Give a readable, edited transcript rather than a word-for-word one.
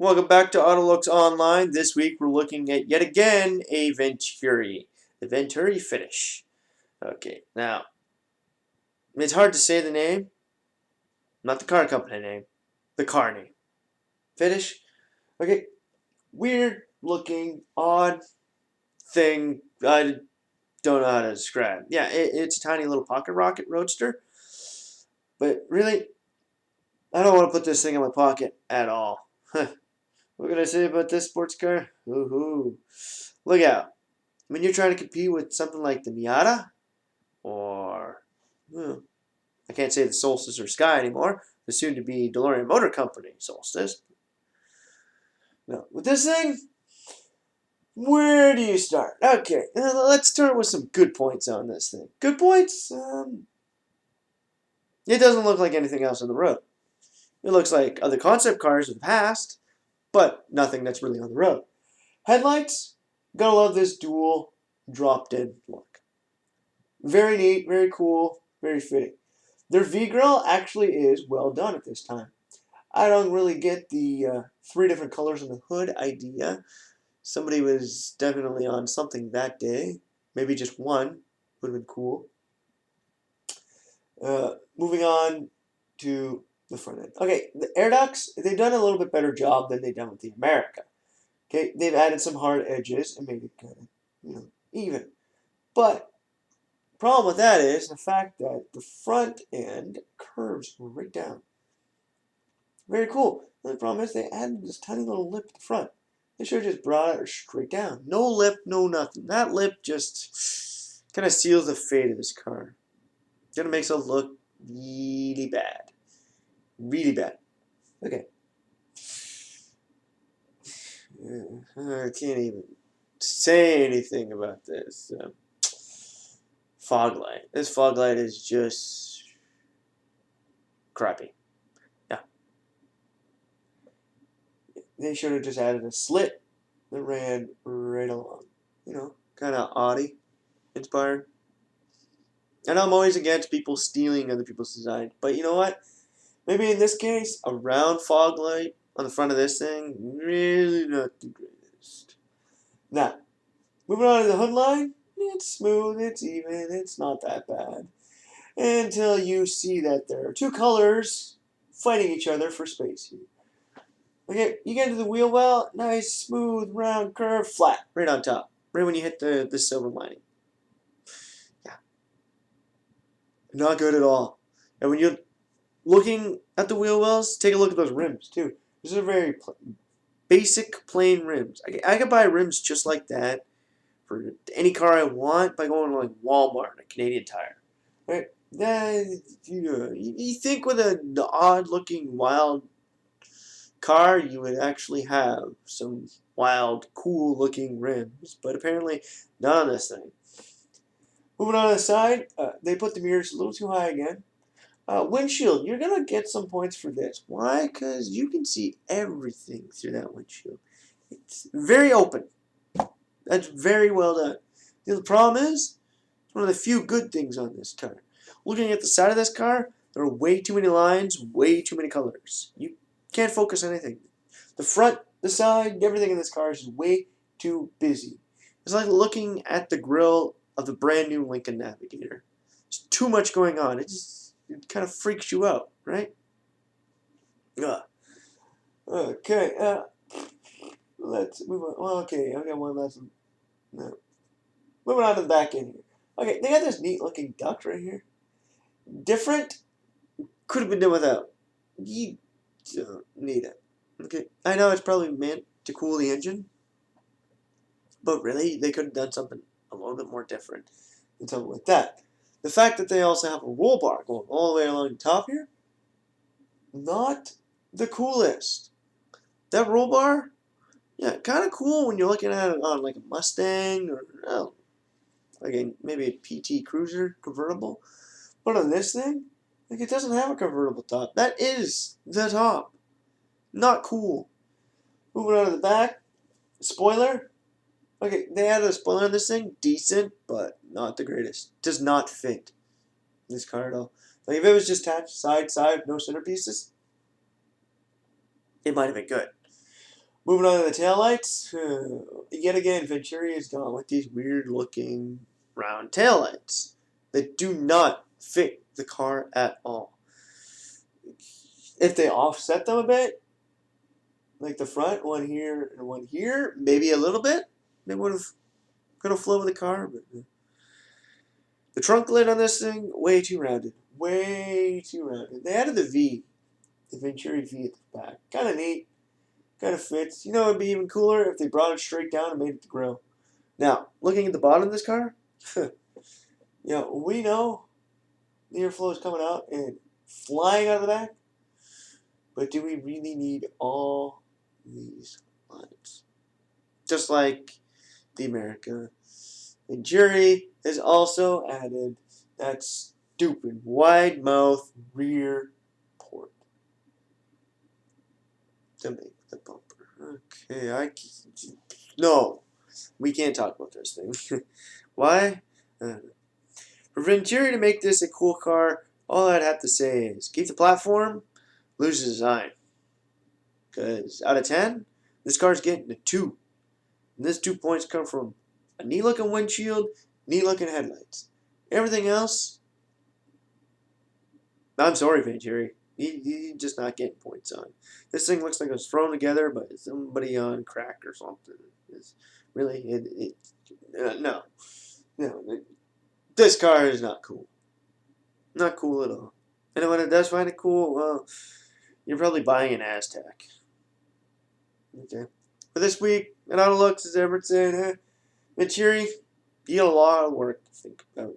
Welcome back to AutoLooks Online. This week we're looking at yet again a Venturi, the Venturi Ftish. Okay, now it's hard to say the name, not the car company name, the car name. Ftish. Okay, weird looking, odd thing. I don't know how to describe. Yeah, it's a tiny little pocket rocket roadster, but really, I don't want to put this thing in my pocket at all. What can I say about this sports car? Woohoo! Look out. When you're trying to compete with something like the Miata, or I can't say the Solstice or Sky anymore, the soon-to-be DeLorean Motor Company Solstice. No, with this thing, where do you start? Okay, let's start with some good points on this thing. Good points? It doesn't look like anything else on the road. It looks like other concept cars of the past, but nothing that's really on the road. Headlights, gotta love this dual drop-dead look. Very neat, very cool, very fitting. Their V-grill actually is well done at this time. I don't really get the 3 different colors on the hood idea. Somebody was definitely on something that day. Maybe just one would have been cool. Moving on to the front end. Okay, the air ducts, they've done a little bit better job than they've done with the America. Okay, they've added some hard edges and made it kind of, even. But the problem with that is the fact that the front end curves right down. Very cool. The only problem is they added this tiny little lip at the front. They should have just brought it straight down. No lip, no nothing. That lip just kind of seals the fate of this car. Kind of makes it look really bad. Really bad. Okay. I can't even say anything about this. Fog light. This fog light is just crappy. Yeah. They should have just added a slit that ran right along. Kind of Audi inspired. And I'm always against people stealing other people's designs. But you know what? Maybe in this case, a round fog light on the front of this thing, really not the greatest. Now, moving on to the hood line. It's smooth, it's even, it's not that bad. Until you see that there are 2 colors fighting each other for space here. Okay, you get into the wheel well, nice, smooth, round curve, flat, right on top. Right when you hit the silver lining. Yeah. Not good at all. And when you're looking at the wheel wells, take a look at those rims too. These are very basic, plain rims. I could buy rims just like that for any car I want by going to like Walmart and a Canadian Tire. Right? You think with an odd-looking, wild car, you would actually have some wild, cool-looking rims, but apparently not on this thing. Moving on to the side, they put the mirrors a little too high again. Windshield, you're going to get some points for this. Why? Because you can see everything through that windshield. It's very open. That's very well done. The problem is, it's one of the few good things on this car. Looking at the side of this car, there are way too many lines, way too many colors. You can't focus on anything. The front, the side, everything in this car is way too busy. It's like looking at the grill of the brand new Lincoln Navigator. There's too much going on. It kind of freaks you out, right? Okay, let's move on. Well, okay, I got one last one. No. Moving on to the back end here. Okay, they got this neat looking duct right here. Different, could have been done without. You don't need it. Okay, I know it's probably meant to cool the engine, but really, they could have done something a little bit more different than something like that. The fact that they also have a roll bar going all the way along the top here, not the coolest. That roll bar, yeah, kind of cool when you're looking at it on like a Mustang or maybe a PT Cruiser convertible. But on this thing, like it doesn't have a convertible top. That is the top. Not cool. Moving on to the back, spoiler. Okay, they added a spoiler on this thing, decent, but not the greatest. Does not fit this car at all. Like if it was just attached side, no centerpieces, it might have been good. Moving on to the taillights. Yet again, Venturi has gone with these weird looking round taillights that do not fit the car at all. If they offset them a bit, like the front one here and one here, maybe a little bit, they would have could have flown with the car. But the trunk lid on this thing, way too rounded. Way too rounded. They added the V, the Venturi V at the back. Kind of neat. Kind of fits. You know, it'd be even cooler if they brought it straight down and made it the grill. Now, looking at the bottom of this car, we know the airflow is coming out and flying out of the back, but do we really need all these lines? Just like the America. Venturi has also added that stupid wide mouth rear port to make the bumper. Okay, no, we can't talk about this thing. Why? For Venturi to make this a cool car, all I'd have to say is keep the platform, lose the design. Because out of 10, this car's getting a 2. And this 2 points come from a neat looking windshield, neat looking headlights. Everything else, I'm sorry, Venturi. You're just not getting points on. This thing looks like it was thrown together by somebody on crack or something. It's really, no. This car is not cool. Not cool at all. And when it does find it cool, well, you're probably buying an Aztec. Okay. For this week, at AutoLooks, as Everett said, Venturi, you got a lot of work to think about.